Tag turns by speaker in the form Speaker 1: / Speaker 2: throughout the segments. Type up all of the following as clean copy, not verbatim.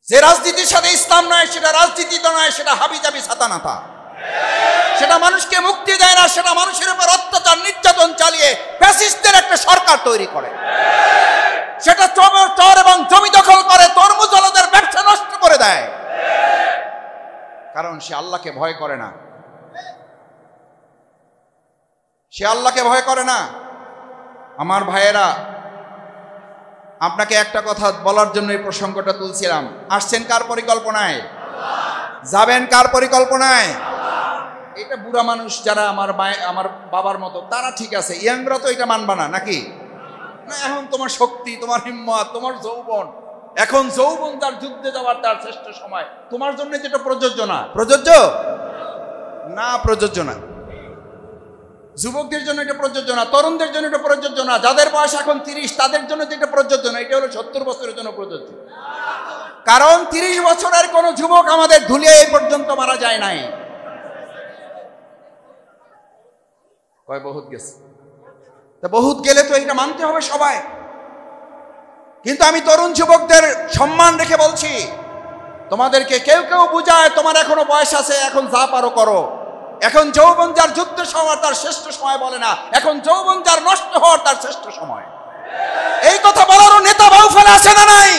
Speaker 1: যে রাজনীতির সাথে ইসলাম নয় সেটা রাজনীতি তো নয়, সেটা হাবিজাবি ছাতানাতা। সেটা মানুষকে মুক্তি দেয় না, সেটা মানুষের উপর অত্যাচার নির্যাতন চালিয়ে ফ্যাসিস্টদের একটা সরকার তৈরি করে। সেটা চর এবং জমি দখল করে, তরমুজওয়ালাদের ব্যবসা নষ্ট করে দেয়, কারণ সে আল্লাহকে ভয় করে না। সে আল্লাহকে ভয় করে না। আমার ভাইয়েরা, আপনাকে একটা কথা বলার জন্য এই প্রসঙ্গটা তুলছিলাম। আসছেন কার পরিকল্পনায়? যাবেন কার পরিকল্পনায়? এটা বুড়া মানুষ যারা আমার বাবার মতো তারা ঠিক আছে, ইয়াংরা তো এটা মানবা না নাকি? না, এখন তোমার শক্তি, তোমার হিম্মত, তোমার যৌবন, এখন যৌবন তার যুদ্ধে যাওয়ার তার শ্রেষ্ঠ সময়। তোমার জন্য যেটা প্রযোজ্য না, প্রযোজ্য না, প্রযোজ্য না। যুবকদের জন্য এটা প্রযোজ্য না, তরুণদের জন্য এটা প্রযোজ্য না, যাদের বয়স এখন 30 তাদের জন্য এটা প্রযোজ্য না। এটা হলো 70 বছরের জন্য প্রযোজ্য। কারণ 30 বছরের কোন যুবক আমাদের ধুলিয়ে এই পর্যন্ত মারা যায় নাই। কয় বহুত গেছে, তা বহুত গেলে তো এটা মানতে হবে সবাই। কিন্তু আমি তরুণ যুবকদের সম্মান রেখে বলছি, তোমাদেরকে কেউ কেউ বুঝায় তোমার এখনো বয়স আছে, এখন যা পারো করো। এখন যৌবন যার যুদ্ধ হওয়ার তার শ্রেষ্ঠ সময় বলে না, এখন যৌবন যার নষ্ট হওয়ার তার শ্রেষ্ঠ সময়। এই কথা বলারও নেতা বাউফেলা আছে না নাই?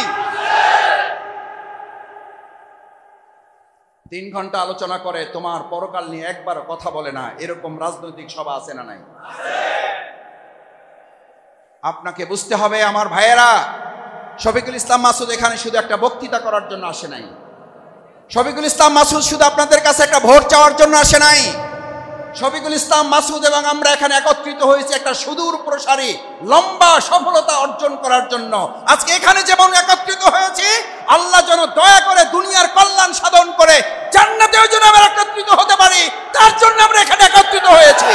Speaker 1: 3 ঘন্টা আলোচনা করে তোমার পরকাল নিয়ে একবারও কথা বলে না, এরকম রাজনৈতিক সভা আছে না নাই? আপনাকে বুঝতে হবে আমার ভাইয়েরা, শফিকুল ইসলাম মাসুদ এখানে শুধু একটা বক্তৃতা করার জন্য আসে নাই। শফিকুল ইসলাম মাসুদ শুধু আপনাদের কাছে একটা ভোট চাওয়ার জন্য আসে নাই। শফিকুল ইসলাম মাসুদ এবং আমরা এখানে একত্রিত হয়েছি একটা সুদূর প্রসারী লম্বা সফলতা অর্জন করার জন্য। আজকে এখানে যেমন একত্রিত হয়েছি, আল্লাহ যেন দয়া করে দুনিয়ার কল্যাণ সাধন করে জান্নাতেও যেন আমরা একত্রিত হতে পারি, তার জন্য আমরা এখানে একত্রিত হয়েছি।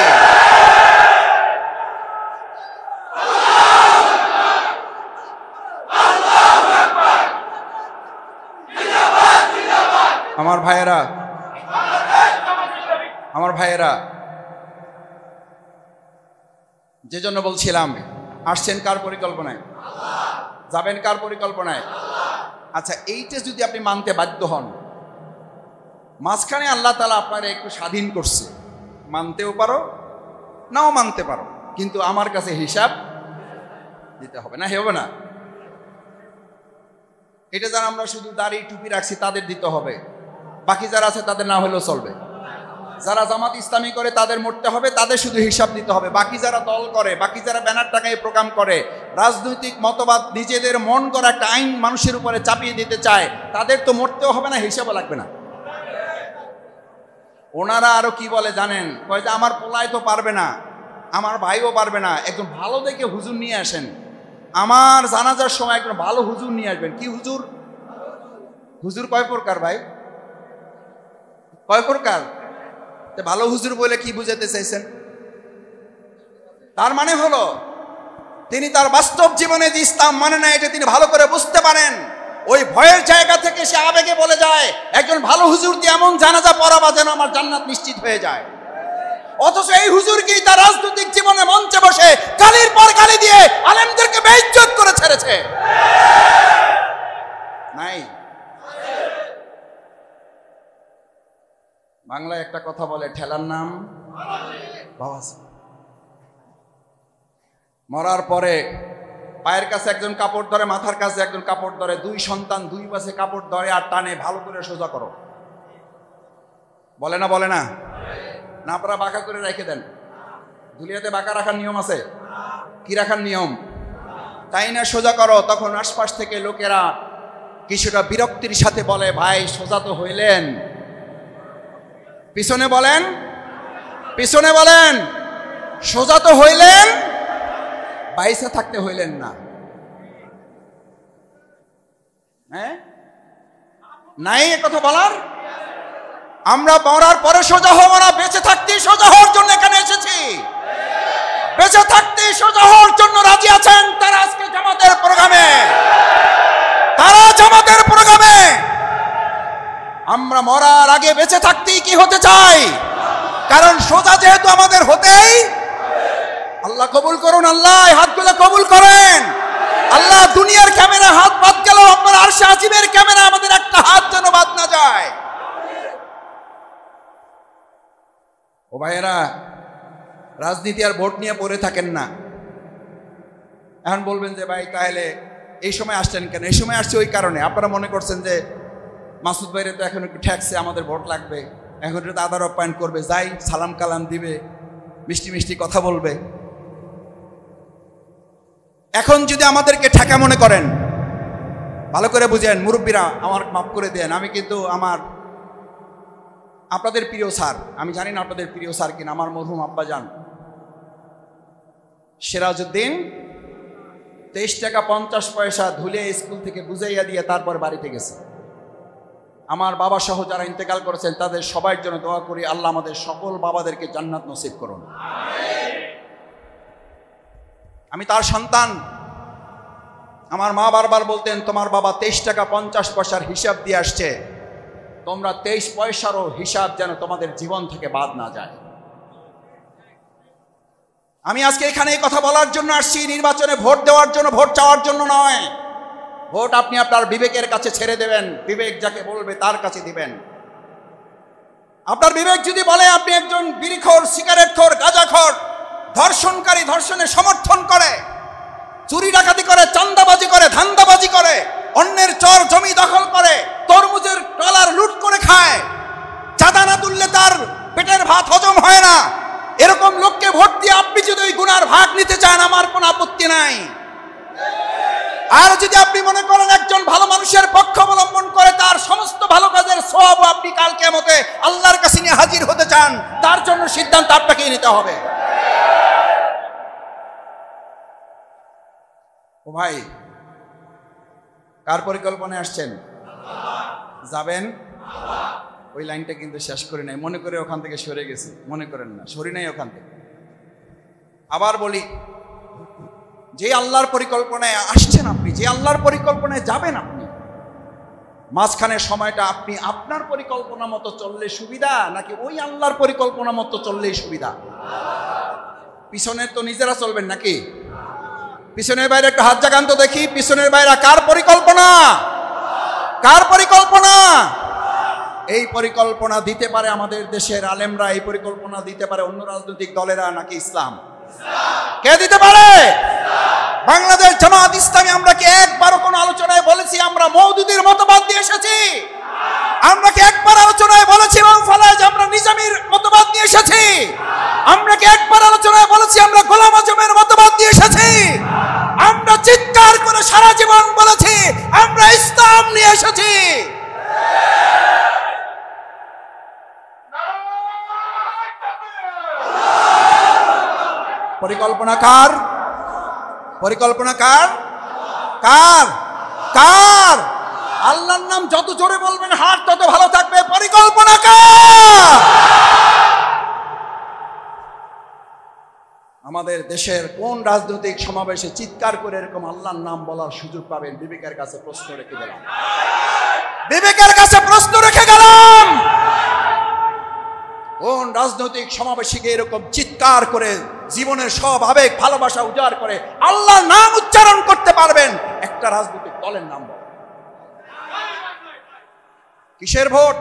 Speaker 1: আমার ভাইয়েরা, আমার ভাইয়েরা, যে জন্য বলছিলাম, আসছেন কার পরিকল্পনায়? যাবেন কার পরিকল্পনায়? আচ্ছা, এইটা যদি আপনি মানতে বাধ্য হন, মাঝখানে আল্লাহ তাআলা আপনারা একটু স্বাধীন করছে, মানতেও পারো নাও মানতে পারো, কিন্তু আমার কাছে হিসাব দিতে হবে না, হবে না? এটা যারা আমরা শুধু দাড়ি টুপি রাখছি তাদের দিতে হবে, বাকি যারা আছে তাদের না হলেও চলবে। যারা জামাত ইসলামী করে তাদের মরতে হবে, তাদের শুধু হিসাব দিতে হবে। বাকি যারা দল করে, বাকি যারা ব্যানার টাকায় প্রোগ্রাম করে, রাজনৈতিক মতবাদ নিজেদের মন করা একটা আইন মানুষের উপরে চাপিয়ে দিতে চায়, তাদের তো মরতেও হবে না, হিসাবও লাগবে না। ওনারা আরো কি বলে জানেন? কয় যে আমার পোলায় তো পারবে না, আমার ভাইও পারবে না, একদম ভালো দেখে হুজুর নিয়ে আসেন। আমার জানাজার সময় একজন ভালো হুজুর নিয়ে আসবেন। কি হুজুর? হুজুর কয় প্রকার ভাই? কয় প্রকার? ভালো হুজুর বলে কি বুঝাতে চাইছেন? তার মানে হলো তিনি তার বাস্তব জীবনে যে ইসলাম মানে না এটা তিনি ভালো করে বুঝতে পারেন। ওই ভয়ের জায়গা থেকে সে আবেগে বলে যায়, একজন ভালো হুজুর দিয়ে এমন জানাজা পড়াবা যেন আমার জান্নাত নিশ্চিত হয়ে যায়। অথচ এই হুজুরকেই তার রাজনৈতিক জীবনে মঞ্চে বসে গালির পর গালি দিয়ে আলেমদেরকে বেইজ্জত করে ছেড়েছে। নাই? বাংলায় একটা কথা বলে, ঠেলার নাম বাবাজি। মরার পরে পায়ের কাছে একজন কাপড় ধরে, মাথার কাছে একজন কাপড় ধরে, 2 সন্তান 2 পাশে কাপড় ধরে আর টানে, ভালো করে সোজা করো। বলে না? বলে না? না, আপনারা বাঁকা করে রেখে দেন। দুনিয়াতে বাঁকা রাখার নিয়ম আছে? কি রাখার নিয়ম? তাই না, সোজা করো। তখন আশপাশ থেকে লোকেরা কিছুটা বিরক্তির সাথে বলে, ভাই সোজা তো হইলেন, পিছনে বলেন, পিছনে বলেন, সোজা তো হইলেন, বাইসে থাকতে হইলেন না। হ্যাঁ, নাই এ কথা বলার? আমরা মরার পরে সোজা হব না, বেঁচে থাকতেই সোজা হওয়ার জন্য এখানে এসেছি। বেঁচে থাকতেই সোজা হওয়ার জন্য রাজি আছেন তারা আজকে জামাতের প্রোগ্রামে, তারা জামাতের প্রোগ্রামে। আমরা মরার আগে বেঁচে থাকতেই কি হতে চাই, কারণ সোজা যেহেতু আমাদের হতেই। আল্লাহ কবুল করুন, আল্লাহ হাতগুলো কবুল করেন। আল্লাহ দুনিয়ার ক্যামেরা হাত বাদ গেল, আপনার আরশে আজিমের ক্যামেরা আমাদের একটা ও ভাইয়েরা, রাজনীতি আর ভোট নিয়ে পড়ে থাকেন না। এখন বলবেন যে ভাই তাহলে এই সময় আসছেন কেন? এই সময় আসছে ওই কারণে, আপনারা মনে করছেন যে মাসুদ ভাইরে তো এখন একটু ঠেকছে, আমাদের ভোট লাগবে, এখন একটু আদার আপ্যায়ন করবে, যাই সালাম কালাম দিবে, মিষ্টি মিষ্টি কথা বলবে। এখন যদি আমাদেরকে ঠেকা মনে করেন, ভালো করে বুঝেন, মুরব্বীরা আমার মাফ করে দেন, আমি কিন্তু আপনাদের প্রিয় স্যার, আমি জানি না আপনাদের প্রিয় স্যার কিনা, আমার মরহুম আব্বাজান সিরাজউদ্দিন 23 টাকা 50 পয়সা ধুলে স্কুল থেকে বুঝাইয়া দিয়ে তারপর বাড়িতে গেছে। আমার বাবা সহ যারা ইন্তেকাল করেছেন তাদের সবার জন্য দোয়া করি, আল্লাহ আমাদের সকল বাবাদেরকে জান্নাত নসিব করুন। আমি তার সন্তান। আমার মা বারবার বলতেন, তোমার বাবা 23 টাকা 50 পয়সার হিসাব দিয়ে আসছে, তোমরা 23 পয়সারও হিসাব যেন তোমাদের জীবন থেকে বাদ না যায়। আমি আজকে এখানে এই কথা বলার জন্য আসছি, নির্বাচনে ভোট দেওয়ার জন্য, ভোট চাওয়ার জন্য নয়। ভোট আপনি আপনার বিবেকের কাছে ছেড়ে দেবেন, বিবেক যাকে বলবে তার কাছে দিবেন। আপনার বিবেক যদি বলে আপনি একজন বিড়িখোর, সিগারেটখোর, গাঁজাখোর, ধর্ষণকারী, ধর্ষণে সমর্থন করে, চুরি ডাকাতি করে, চাঁদাবাজি করে, ধান্দাবাজি করে, অন্যের চর জমি দখল করে, তরমুজের ট্রলার লুট করে খায়, চাঁদা না তুললে তার পেটের ভাত হজম হয় না, এরকম লোককে ভোট দিয়ে আপনি যদি ওই গুনার ভাগ নিতে চান, আমার কোনো আপত্তি নাই। আর যদি আপনি মনে করেন একজন ভালো মানুষের পক্ষ অবলম্বন করে তার সমস্ত ভালো কাজের সওয়াব আপনি কাল কিয়ামতে আল্লাহর কাছে নিয়ে হাজির হতে চান, তার জন্য সিদ্ধান্ত আপনাকেই নিতে হবে। ও ভাই, কার পরিকল্পনায় আসছেন? যাবেন? ওই লাইনটা কিন্তু শেষ করে নাই, মনে করে ওখান থেকে সরে গেছি, মনে করেন না, সরি নাই ওখান থেকে। আবার বলি, যে আল্লাহর পরিকল্পনায় আসছেন আপনি, যে আল্লাহর পরিকল্পনায় যাবেন আপনি, মাঝখানের সময়টা আপনি আপনার পরিকল্পনা মতো চললে সুবিধা, নাকি ওই আল্লাহর পরিকল্পনা মতো চললেই সুবিধা? পিছনের তো নিজেরা চলবেন নাকি? পিছনের বাইরে একটা হাত জাগান তো দেখি, পিছনের বাইরে কার পরিকল্পনা? কার পরিকল্পনা? এই পরিকল্পনা দিতে পারে আমাদের দেশের আলেমরা, এই পরিকল্পনা দিতে পারে অন্য রাজনৈতিক দলেরা, নাকি ইসলাম? কে দিতে পারে? বাংলাদেশ জামাত ইসলামী। আমরা কি একবারও কোনো আলোচনায় বলেছি আমরা মওদুদির মতবাদ দিয়ে এসেছি? আমরা কি একবার আলোচনায় বলেছি যে আমরা নিজামীর মতবাদ দিয়ে এসেছি? আমরা কি একবার আলোচনায় বলেছি আমরা গোলাম আজমের মতবাদ দিয়ে এসেছি? আমরা চিৎকার করে সারা জীবন বলেছি আমরা ইসলাম নিয়ে এসেছি। পরিকল্পনা কার? পরিকল্পনা কার? কার? কার? আল্লাহর নাম যত জোরে বলবেন হাত তত ভালো থাকবে। পরিকল্পনা কার? আমাদের দেশের কোন রাজনৈতিক সমাবেশে চিৎকার করে এরকম আল্লাহর নাম বলার সুযোগ পাবেন? বিবেকের কাছে প্রশ্ন রেখে গেলাম, বিবেকের কাছে প্রশ্ন রেখে গেলাম। কোন রাজনৈতিক সমাবেশে এরকম চিৎকার করে জীবনের সব আবেগ ভালোবাসা উজাড় করে আল্লাহর নাম উচ্চারণ করতে পারবেন? একটা রাজনৈতিক দলের নাম বল। কিসের ভোট?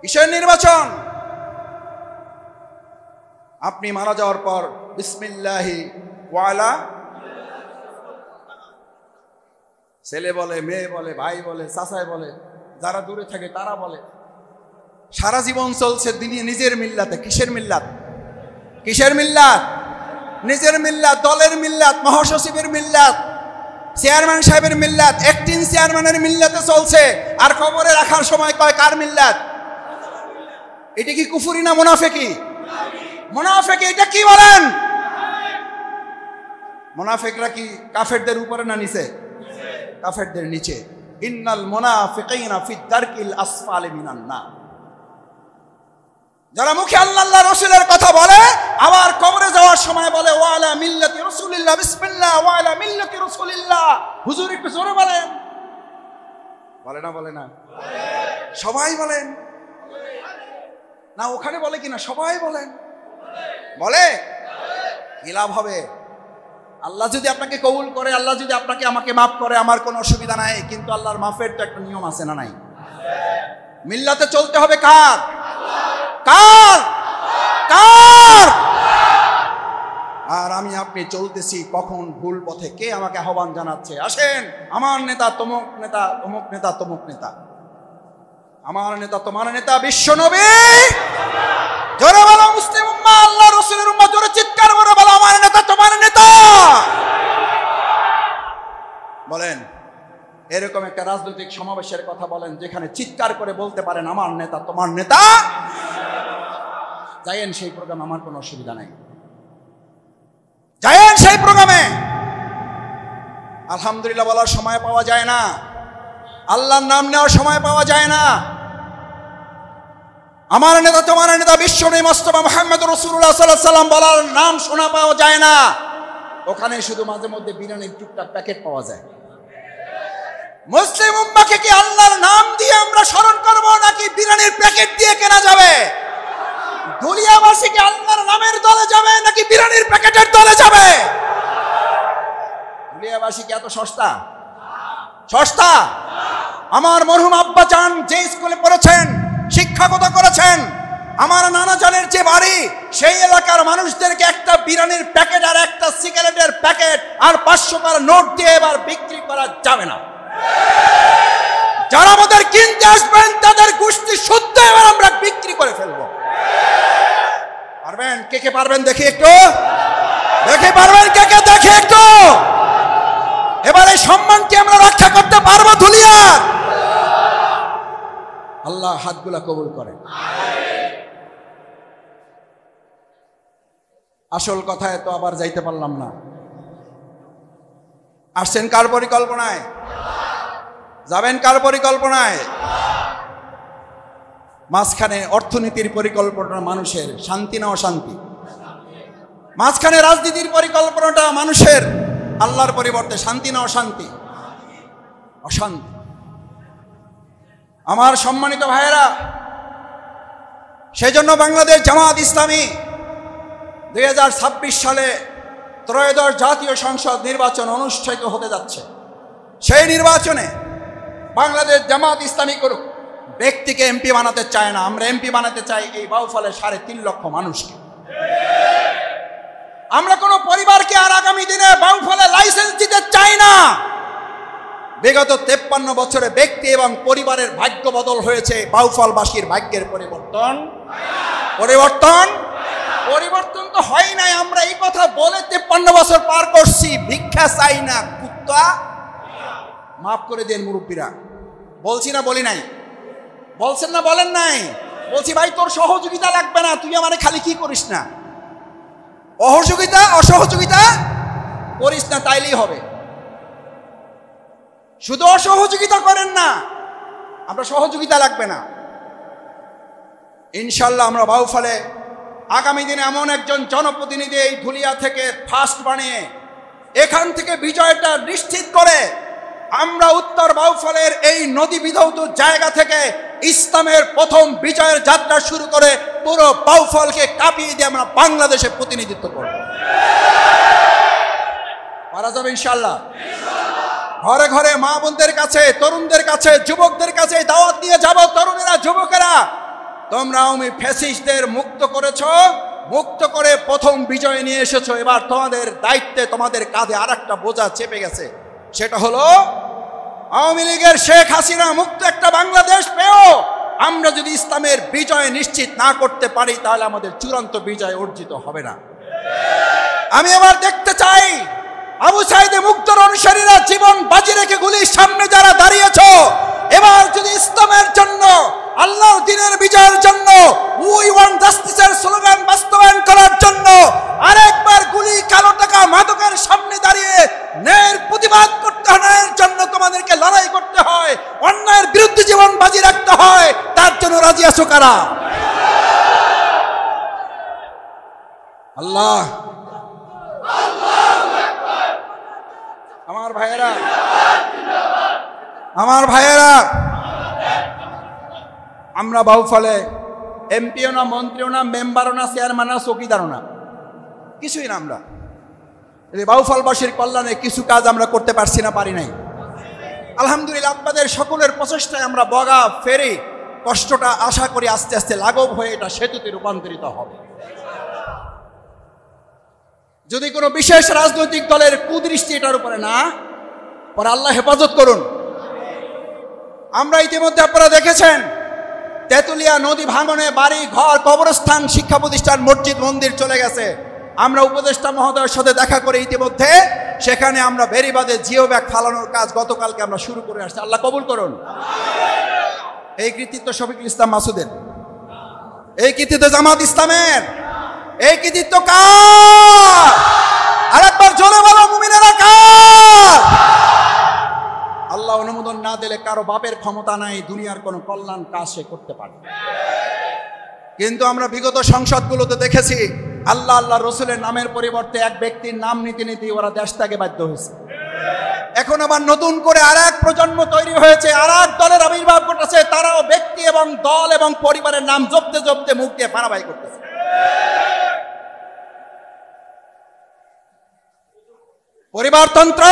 Speaker 1: কিসের নির্বাচন? আপনি মারা যাওয়ার পর বিসমিল্লাহি ওয়ালা, ছেলে বলে, মেয়ে বলে, ভাই বলে, চাচাই বলে, যারা দূরে থাকে তারা বলে, সারা জীবন চলছে নিজের মিল্লাতে। কিসের মিল্লাত? কিসের মিল্লাত? নিজের মিল্লাত, দলের মিল্লাত, মহাসচিবের মিল্লাত, চেয়ারম্যান সাহেবের মিল্লাত, অ্যাক্টিং চেয়ারম্যানের মিল্লাতে চলছে। আর কবরে রাখার সময় কয় কার মিল্লাত? এটা কি কুফরি না মুনাফিকি? মুনাফিকি। এটা কি বলেন? মুনাফিকরা কি কাফেরদের উপরে না নিচে? কাফেরদের নিচে। ইন্নাল মুনাফিকিনা ফি দারকিল আসফালি মিনান নার। যারা মুখে আল্লাহ রাসূলের কথা বলে আবার কবরে যাওয়ার সময় বলে ওয়ালা মিল্লাতি রাসূলিল্লাহ, বিসমিল্লাহ ওয়ালা মিল্লাতি রাসূলিল্লাহ। হুজুর একটু জোরে বলেন। বলে না? বলে না? সবাই বলেন না? ওখানে বলে কিনা? সবাই বলেন। বলে? কি লাভ হবে? আল্লাহ যদি আপনাকে কবুল করে, আল্লাহ যদি আপনাকে আমাকে মাফ করে, আমার কোনো অসুবিধা নাই, কিন্তু আল্লাহর মাফের তো একটা নিয়ম আছে না নাই? মিল্লাতে চলতে হবে কার? কার? কার? আর আমি আপনি চলতেছি কখন ভুল পথে। কে আমাকে আহ্বান জানাচ্ছে, আসেন আমার নেতা তমুক নেতা, তমুক নেতা, তমুক নেতা। আমার নেতা তোমার নেতা বিশ্ব নবী। জোরে বলো মুসলিম উম্মাহ, আল্লাহ রাসূলের উম্মাহ, জোরে চিৎকার করে বলো আমার নেতা তোমার নেতা। বলেন এরকম একটা রাজনৈতিক সমাবেশের কথা বলেন যেখানে চিৎকার করে বলতে পারেন আমার নেতা তোমার নেতা। যাইয়েন সেই প্রোগ্রাম, আমার কোনো অসুবিধা নাই, যাইয়েন সেই প্রোগ্রামে। আলহামদুলিল্লাহ বলার সময় পাওয়া যায় না, আল্লাহর নাম নেওয়ার সময় পাওয়া যায় না। আমার নেতা তোমার নেতা বিশ্বনবী মুস্তাফা মুহাম্মদ রাসূলুল্লাহ সাল্লাল্লাহু আলাইহি ওয়াসাল্লাম বলার নাম শোনা পাওয়া যায় না। ওখানে শুধু মাঝে মধ্যে বিরিয়ানির টুকটাক প্যাকেট পাওয়া যায়। মুসলিম উম্মাহকে কি আল্লাহর নাম দিয়ে আমরা স্মরণ করব নাকি বিরিয়ানির প্যাকেট দিয়ে কেনা যাবে? দুলিয়াবাসী কি আল্লাহর নামের দলে যাবে নাকি বিরিয়ানির প্যাকেটের দলে যাবে? দুলিয়াবাসী কি এত সস্তা? সস্তা? আমার মরহুম আব্বা জান যে স্কুলে পড়েছেন, শিক্ষাগত করেছেন, আমার নানা জানের যে বাড়ি, সেই এলাকার মানুষদেরকে একটা বিরিয়ানির প্যাকেট আর একটা সিগারেটের প্যাকেট আর 500 টাকার নোট দিয়ে এবার বিক্রি করা যাবে না। যারা আমাদের কিনতে আসবেন তাদের গোষ্ঠী শুদ্ধ এবার আমরা বিক্রি করে ফেলবো। পারবেন? কে কে পারবেন দেখি একটু, দেখে পারবেন কে কে, দেখে একটু। এবারে সম্মানকে আমরা রক্ষা করতে পারবো ধুলিয়ার? আল্লাহ হাতগুলা কবুল করে। আসল কথায় তো আবার যাইতে পারলাম না। আসছেন কার পরিকল্পনায়? যাবেন কার পরিকল্পনায়? মাঝখানে অর্থনীতির পরিকল্পনা মানুষের, শান্তি না অশান্তি? মাঝখানে রাজনীতির পরিকল্পনাটা মানুষের, আল্লাহর পরিবর্তে শান্তি না অশান্তি? অশান্তি। আমার সম্মানিত ভাইয়েরা, সেজন্য বাংলাদেশ জামাত ইসলামী 2026 সালে ত্রয়োদশ জাতীয় সংসদ নির্বাচন অনুষ্ঠিত হতে যাচ্ছে। সেই নির্বাচনে বাংলাদেশ জামাত ইসলামী কোনো ব্যক্তিকে এমপি বানাতে চায় না। আমরা এমপি বানাতে চাই এই বাউফলের 3.5 লক্ষ মানুষকে। আমরা কোনো পরিবারকে আর আগামী দিনে বাউফলে লাইসেন্স দিতে চাই না। বিগত 53 বছরে ব্যক্তি এবং পরিবারের ভাগ্য বদল হয়েছে, বাউফলবাসীর ভাগ্যের পরিবর্তন পরিবর্তন তো হয় নাই। আমরা এই কথা বলে 53 বছর পার করছি। ভিক্ষা চাই না কুত্তা। মাফ করে দেন মুরব্বীরা, বলছি না বলি নাই? বলছেন না বলেন নাই? বলছি ভাই তোর সহযোগিতা লাগবে না, তুই আমারে খালি কি করিস না, অসহযোগিতা করিস না, তাইলেই হবে। শুধু অসহযোগিতা করেন না, আমরা সহযোগিতা লাগবে না। ইনশাল্লাহ আমরা বাউফলে আগামী দিনে এমন একজন জনপ্রতিনিধি এই ধুলিয়া থেকে ফার্স্ট বানিয়ে এখান থেকে বিজয়টা নিশ্চিত করে আমরা উত্তর বাউফলের এই নদী বিধৌত জায়গা থেকে ইসলামের প্রথম বিজয়ের যাত্রা শুরু করে পুরো বাউফলকে কাঁপিয়ে দিয়ে আমরা বাংলাদেশে প্রতিনিধিত্ব করব। পারা যাবে ইনশাল্লাহ? ঘরে ঘরে মা বোনদের কাছে, তরুণদের কাছে, যুবকদের কাছে দাওয়াত দিয়ে যাব। তরুণেরা, যুবকেরা, তোমরা আওয়ামী ফ্যাসিস্টদের মুক্ত করেছো, মুক্ত করে প্রথম বিজয় নিয়ে এসেছো। এবার তোমাদের দায়িত্বে, তোমাদের কাঁধে আর একটা বোঝা চেপে গেছে। সেটা হলো আওয়ামী লীগের শেখ হাসিনা মুক্ত একটা বাংলাদেশ পেয়েও আমরা যদি ইসলামের বিজয় নিশ্চিত না করতে পারি তাহলে আমাদের চূড়ান্ত বিজয় অর্জিত হবে না। আমি এবার দেখতে চাই আবু সাইদে মুগ্ধর অনুসারীরা জীবন বাজি রেখে গুলির সামনে যারা দাঁড়িয়েছ, এবার যদি ইসলামের জন্য, আল্লাহর দ্বীনের বিজয়ের জন্য, উই ওয়ান্ট জাস্টিসের স্লোগান বাস্তবায়ন করার জন্য আরেকবার গুলি, কালো টাকা, মাদকের সামনে দাঁড়িয়ে ন্যায়ের প্রতিবাদ করতে হয়, ন্যায়ের জন্য তোমাদেরকে লড়াই করতে হয়, অন্যায়ের বিরুদ্ধে জীবন বাজি রাখতে হয়, তার জন্য রাজি আছো কারা? আল্লাহ আমার ভাইয়েরা, আমরা বাউফলে এমপিও না, মন্ত্রীও না, মেম্বারও না, চেয়ারম্যান না, চৌকিদারও না, কিছুই না। আমরা বাউফলবাসীর কল্যাণে কিছু কাজ আমরা করতে পারছি না, পারি নাই। আলহামদুলিল্লাহ আপনাদের সকলের প্রচেষ্টায় আমরা বগা ফেরি কষ্টটা আশা করি আস্তে আস্তে লাঘব হয়ে এটা সেতুতে রূপান্তরিত হবে। যদি কোনো বিশেষ রাজনৈতিক দলের কুদৃষ্টি এটার উপরে না পরে, আল্লাহ হেফাজত করুন। আমরা ইতিমধ্যে আপনারা দেখেছেন তেঁতুলিয়া নদী ভাঙনে বাড়ি ঘর কবরস্থান শিক্ষা প্রতিষ্ঠান মসজিদ মন্দির চলে গেছে। আমরা উপদেষ্টা মহোদয়ের সাথে দেখা করে ইতিমধ্যে সেখানে আমরা বেরিবাদে জিও ব্যাগ ফালানোর কাজ গতকালকে আমরা শুরু করে আসছি। আল্লাহ কবুল করুন। এই কৃতিত্ব শফিকুল ইসলাম মাসুদের, এই কৃতিত্ব জামাত ইসলামের, এই কৃতিত্ব কার? আরেকবার জোরে বলো মুমিনেরা কার? আল্লাহ অনুমোদন না দিলে কারো বাপের ক্ষমতা নাই দুনিয়ার কোনো কল্যাণ কাজ সে করতে পারে। কিন্তু আমরা বিগত সংসদগুলোতে দেখেছি আল্লাহ আল্লাহ রসুলের নামের পরিবর্তে এক ব্যক্তির নাম নিতে নিতে ওরা দেশ ত্যাগে বাধ্য হয়েছে। এখন আবার নতুন করে আর এক প্রজন্ম তৈরি হয়েছে, আর এক দলের আবির্ভাব ঘটেছে। তারাও ব্যক্তি এবং দল এবং পরিবারের নাম জপতে জপতে মুখ দিয়ে ফারাবাই করতেছে। পরিবারতন্ত্র,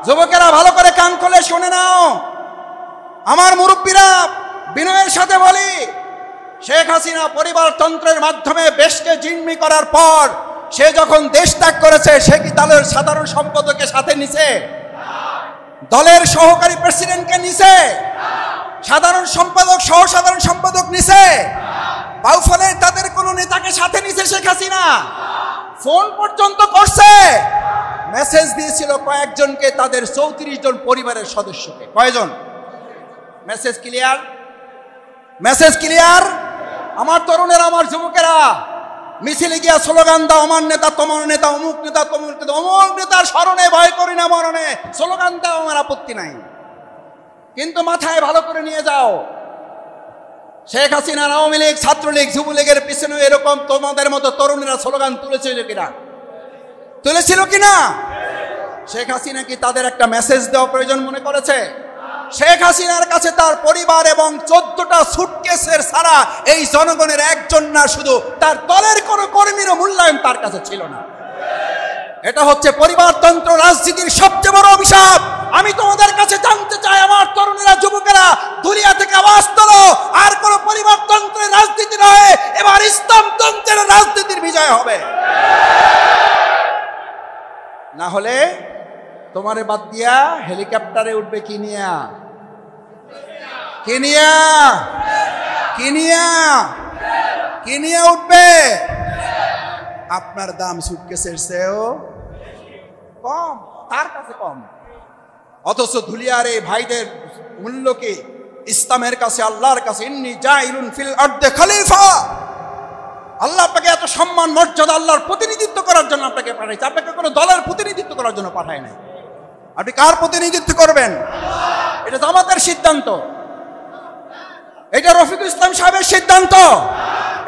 Speaker 1: যুবকেরা ভালো করে কান খুলে শুনে নাও। আমার মুরব্বীরা বিনয়ের সাথে বলি, শেখ হাসিনা পরিবারতন্ত্রের মাধ্যমে দেশকে জিম্মি করার পর সে যখন দেশ ত্যাগ করেছে, সে কি দলের সাধারণ সম্পাদককে সাথে নিছে? দলের সহকারী প্রেসিডেন্টকে নিছে? সাধারণ সম্পাদক সহ সাধারণ সম্পাদক নিছে? বাউফলের তাদের কোন নেতাকে সাথে নিছে শেখ হাসিনা? ফোন পর্যন্ত করছে, মেসেজ দিয়েছিল কয়েকজনকে, তাদের 34 জন পরিবারের সদস্যকে। কয়জন? Message clear? Message clear? আমার তরুণেরা, আমার যুবকেরা, মিছিলে গিয়া স্লোগান দাও, আমার নেতা তোমার নেতা, অমুক নেতা তমুক নেতা, অমুক নেতার স্মরণে ভয় করি না মরণে, স্লোগান দাও, আমার আপত্তি নাই। কিন্তু মাথায় ভালো করে নিয়ে যাও, শেখ হাসিনা, আওয়ামী লীগ, ছাত্রলীগ, যুবলীগের পিছনে এরকম তোমাদের মতো তরুণেরা স্লোগান তুলেছিল কিনা? তুলেছিল কিনা? শেখ হাসিনা কি তাদের একটা মেসেজ দেওয়া প্রয়োজন মনে করেছে? শেখ হাসিনার কাছে তার পরিবার এবং 14টা সুটকেসের ছাড়া এই জনগণের একজন না, শুধু তার দলের কোন কর্মীরও মূল্যায়ন তার কাছে ছিল না। এটা হচ্ছে পরিবারতন্ত্র রাজনীতির সবচেয়ে বড় অভিশাপ। আমি তোমাদের কাছে জানতে চাই, আমার তরুণেরা, যুবকেরা, দুনিয়া থেকে আওয়াজ তোলো, আর কোন পরিবারতন্ত্রের রাজনীতি নয়, এবার ইসলামতন্ত্রের রাজনীতির বিজয় হবে। না হলে তোমারে বাদ দিয়া হেলিকপ্টারে উঠবে কিনিয়া, কিনিয়া, কিনিয়া, কিনিয়া উঠবে। আপনার দাম সুটকেসের চেয়েও কম, তার কাছে কম। অথচ ধুলিয়ার এই ভাইদের মূল্য কি ইসলামের কাছে, আল্লাহর কাছে? ইন্নী জাইলুন ফিল আরদে খলিফা। আল্লাহ আপনাকে এত সম্মান মর্যাদা, আল্লাহর প্রতিনিধিত্ব করার জন্য আপনাকে পাঠাইছে। আপনাকে কোনো দলের প্রতিনিধিত্ব করার জন্য পাঠায় নাই। আপনি কার প্রতিনিধিত্ব করবেন? এটা জামাতের সিদ্ধান্ত, এটা রফিকুল ইসলাম সাহেবের সিদ্ধান্ত,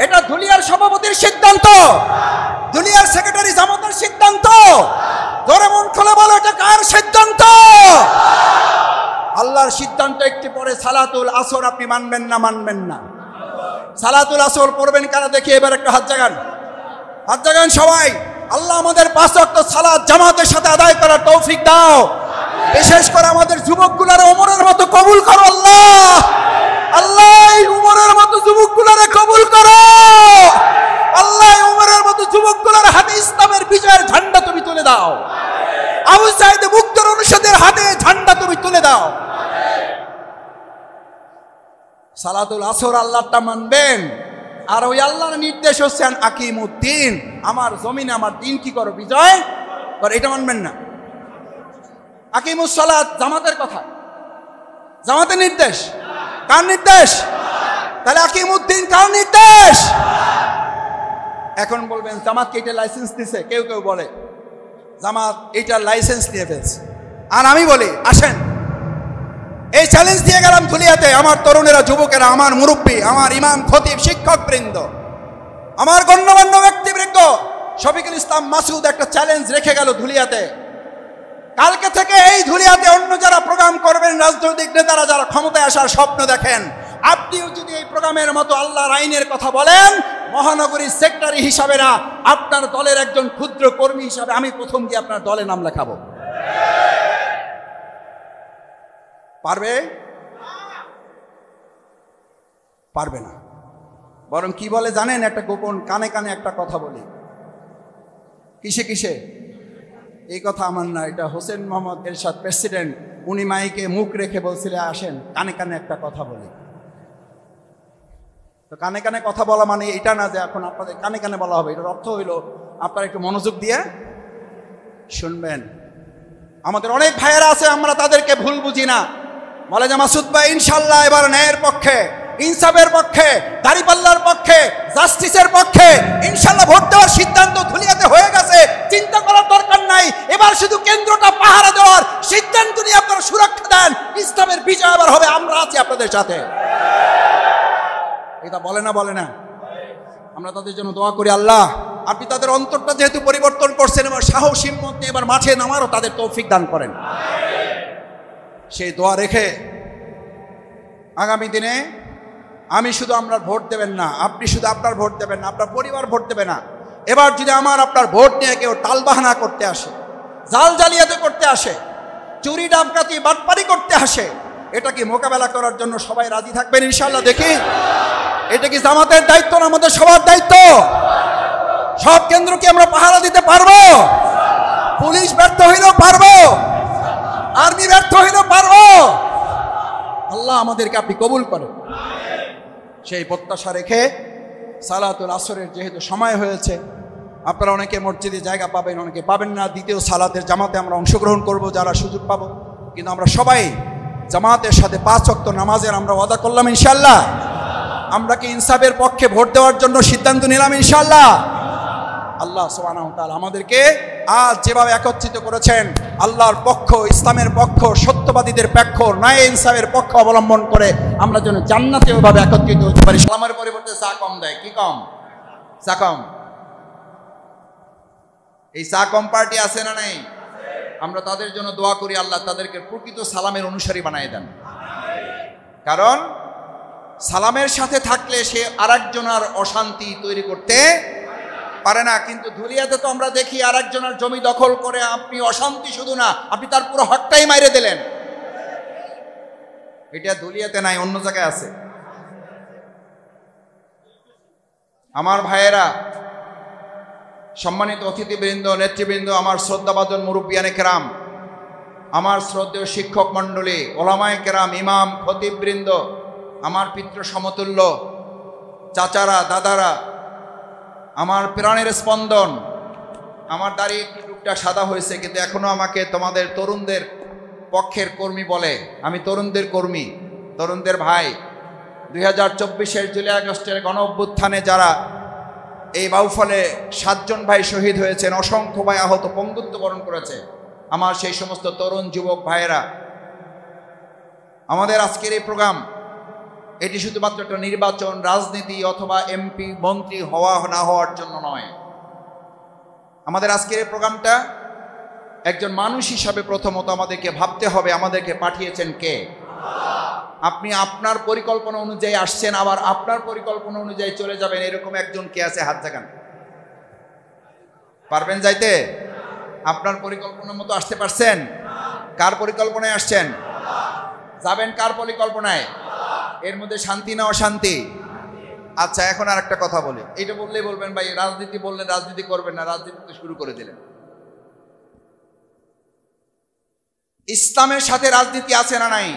Speaker 1: এটা ধুলিয়ার সভাপতির সিদ্ধান্ত, ধুলিয়ার সেক্রেটারি জামাতের সিদ্ধান্ত। ধরে মন খুলে বলো, এটা কার সিদ্ধান্ত? আল্লাহর সিদ্ধান্ত। একটি পরে সালাতুল আসর আপনি মানবেন না? মানবেন না? সালাতুল আসর পড়বেন কারা দেখি? এবার একটা হাত জাগান, হাত জাগান সবাই। আল্লাহ আমাদের 5 ওয়াক্ত সালাত জামাতের সাথে আদায় করার তৌফিক দাও। বিশেষ করে আমাদের যুবকগুলারে ওমরের মতো কবুল করো আল্লাহ। আল্লাহ উমরের মতো যুবকগুলারে কবুল করো আল্লাহ। উমরের মতো যুবকগুলার হাতে ইসলামের বিজয়ের ঝান্ডা তুমি তুলে দাও। আবু সাঈদ মুক্তর অনুষদের হাতে ঝান্ডা তুমি তুলে দাও। সালাতুল আসর আল্লাহটা মানবেন, আর ওই আল্লাহর নির্দেশ হচ্ছে আকিমুদ্দিন, আমার জমিনে আমার দিন কি করো, বিজয় করো, এটা মানবেন না। আকিমুস সালাত জামাতের কথা, জামাতের নির্দেশ। কার নির্দেশ? তাহলে আকিমুদ্দিন কার নির্দেশ? এখন বলবেন জামাতকে এটা লাইসেন্স দিছে, কেউ কেউ বলে জামাত এইটার লাইসেন্স নিয়ে ফেলছে। আর আমি বলি আসেন, এই চ্যালেঞ্জ দিয়ে গেলাম ধুলিয়াতে, আমার তরুণেরা, যুবকেরা, আমার মুরব্বী, আমার ইমাম, খতিব, শিক্ষক বৃন্দ, আমার গণ্যমান্য ব্যক্তিবৃন্দ, শফিকুল ইসলাম মাসুদ একটা চ্যালেঞ্জ রেখে গেল ধুলিয়াতে। কালকে থেকে এই ধুলিয়াতে অন্য যারা প্রোগ্রাম করবেন, রাজনৈতিক নেতারা যারা ক্ষমতায় আসার স্বপ্ন দেখেন, আপনিও যদি এই প্রোগ্রামের মতো আল্লাহর আইনের কথা বলেন, মহানগরীর সেক্রেটারি হিসাবে না, আপনার দলের একজন ক্ষুদ্র কর্মী হিসাবে আমি প্রথম দিয়ে আপনার দলে নাম লেখাবো। পারবে? পারবে না। বরং কি বলে জানেন? একটা গোপন কানে কানে একটা কথা বলি, কিসে কিসে? এই কথা আমার না, এটা হোসেন মোহাম্মদ এরশাদ প্রেসিডেন্ট, উনি মাইকে মুখ রেখে বলছিলেন আসেন কানে কানে একটা কথা বলি। তো কানে কানে কথা বলা মানে এটা না যে এখন আপনাদের কানে কানে বলা হবে, এটার অর্থ হইল আপনারা একটু মনোযোগ দিয়ে শুনবেন। আমাদের অনেক ভাইয়েরা আছে, আমরা তাদেরকে ভুল বুঝি না। বলে যে মাসুদ ভাই ইনশাল্লাহ এবার ন্যায়ের পক্ষে, ইনসাফের পক্ষে, দাঁড়িপাল্লার পক্ষে, জাস্টিসের পক্ষে ইনশাল্লাহ ভোট দেওয়ার সিদ্ধান্ত ধুলিয়াতে হয়ে গেছে, চিন্তা করার দরকার নাই। এবার শুধু কেন্দ্রটা পাহারা দেওয়ার সিদ্ধান্ত নিয়ে আপনারা সুরক্ষা দেন, ইসলামের বিজয় আবার হবে, আমরা আছি আপনাদের সাথে। এটা বলে না বলে না? আমরা তাদের জন্য দোয়া করি, আল্লাহ আপনি তাদের অন্তরটা যেহেতু পরিবর্তন করছেন, এবার সাহস হিম্মত নিয়ে এবার মাঠে নামারও তাদের তৌফিক দান করেন। সেই দোয়া রেখে আগামী দিনে আমি শুধু আমরা ভোট দেবেন না, আপনি শুধু আপনার ভোট দেবেন না, আপনার পরিবার ভোট দেবে না। এবার যদি আমার আপনার ভোট নিয়ে কেউ টালবাহানা করতে আসে, জাল জালিয়াতি করতে আসে, চুরি ডাকাতি বাটপারি করতে আসে, এটা কি মোকাবেলা করার জন্য সবাই রাজি থাকবেন ইনশাআল্লাহ? দেখি এটা কি জামাতের দায়িত্ব না আমাদের সবার দায়িত্ব? সব কেন্দ্র কি আমরা পাহারা দিতে পারবো? পুলিশ ব্যর্থ হইলেও পারবো, আর্মি ব্যর্থ হইলেও পারবো। আল্লাহ আমাদেরকে আপনি কবুল করেন। সেই প্রত্যাশা রেখে সালাতুল আসরের যেহেতু সময় হয়েছে, আপনারা অনেকে মসজিদে জায়গা পাবেন, অনেকে পাবেন না। দ্বিতীয় সালাতের জামাতে আমরা অংশগ্রহণ করব যারা সুযোগ পাবো, কিন্তু আমরা সবাই জামাতের সাথে 5 ওয়াক্ত নামাজের আমরা ওয়াদা করলাম ইনশাআল্লাহ। আমরা কি ইনসাফের পক্ষে ভোট দেওয়ার জন্য সিদ্ধান্ত নিলাম ইনশাআল্লাহ? আল্লাহ সুবহানাহু ওয়া তাআলা আমাদেরকে আজ যেভাবে একত্রিত করেছেন, আল্লাহর পক্ষ, ইসলামের পক্ষ, সত্যবাদীদের পক্ষ, ন্যায় ইনসাফের পক্ষ অবলম্বন করে আমরা যেন জান্নাতে ওইভাবে একত্রিত হতে পারি। সালামের পরিবর্তে চা কম দেয়, কি কম? চা কম। এই চা কম পার্টি আছে না নাই? আমরা তাদের জন্য দোয়া করি, আল্লাহ তাদেরকে প্রকৃত সালামের অনুসারী বানিয়ে দেন। কারণ সালামের সাথে থাকলে সে আরেকজনের অশান্তি তৈরি করতে পারে না। কিন্তু ধুলিয়াতে তো আমরা দেখি আরেকজনের জমি দখল করে আপনি অশান্তি শুধু না, আপনি তার পুরো হকটাই মাইরে দিলেন। এটা ধুলিয়াতে নাই, অন্য জায়গায় আছে। আমার ভাইয়েরা, সম্মানিত অতিথিবৃন্দ, নেতৃবৃন্দ, আমার শ্রদ্ধাভাজন মুরব্বিয়ানে কেরাম, আমার শ্রদ্ধেয় শিক্ষক মণ্ডলী, ওলামায়ে কেরাম, ইমাম, খতিববৃন্দ, আমার পিতৃ সমতুল্য চাচারা, দাদারা, আমার প্রাণের স্পন্দন। আমার দাড়ি একটু টুকটা সাদা হয়েছে, কিন্তু এখনো আমাকে তোমাদের তরুণদের পক্ষের কর্মী বলে। আমি তরুণদের কর্মী, তরুণদের ভাই। 2024-এর জুলাই আগস্টের গণ অভ্যুত্থানে যারা এই বাউফলে 7 জন ভাই শহীদ হয়েছেন, অসংখ্য ভাই আহত, পঙ্গুত্ব বরণ করেছে, আমার সেই সমস্ত তরুণ যুবক ভাইয়েরা, আমাদের আজকের এই প্রোগ্রাম এটি শুধুমাত্র একটা নির্বাচন, রাজনীতি অথবা এমপি মন্ত্রী হওয়া না হওয়ার জন্য নয়। আমাদের আজকের এই প্রোগ্রামটা একজন মানুষ হিসাবে প্রথমত আমাদেরকে ভাবতে হবে, আমাদেরকে পাঠিয়েছেন কে? আপনি আপনার পরিকল্পনা অনুযায়ী আসছেন, আবার আপনার পরিকল্পনা অনুযায়ী চলে যাবেন, এরকম একজন কে আছে? হাত জাগান। পারবেন যাইতে? আপনার পরিকল্পনার মতো আসতে পারছেন? কার পরিকল্পনায় আসছেন? যাবেন কার পরিকল্পনায়? এর মধ্যে শান্তি না অশান্তি? আচ্ছা, এখন আর একটা কথা বলি। এটা বললেই বলবেন ভাই রাজনীতি বললেন, রাজনীতি করবেন না, রাজনীতি তো শুরু করে দিলেন। ইসলামের সাথে রাজনীতি আছে না নাই?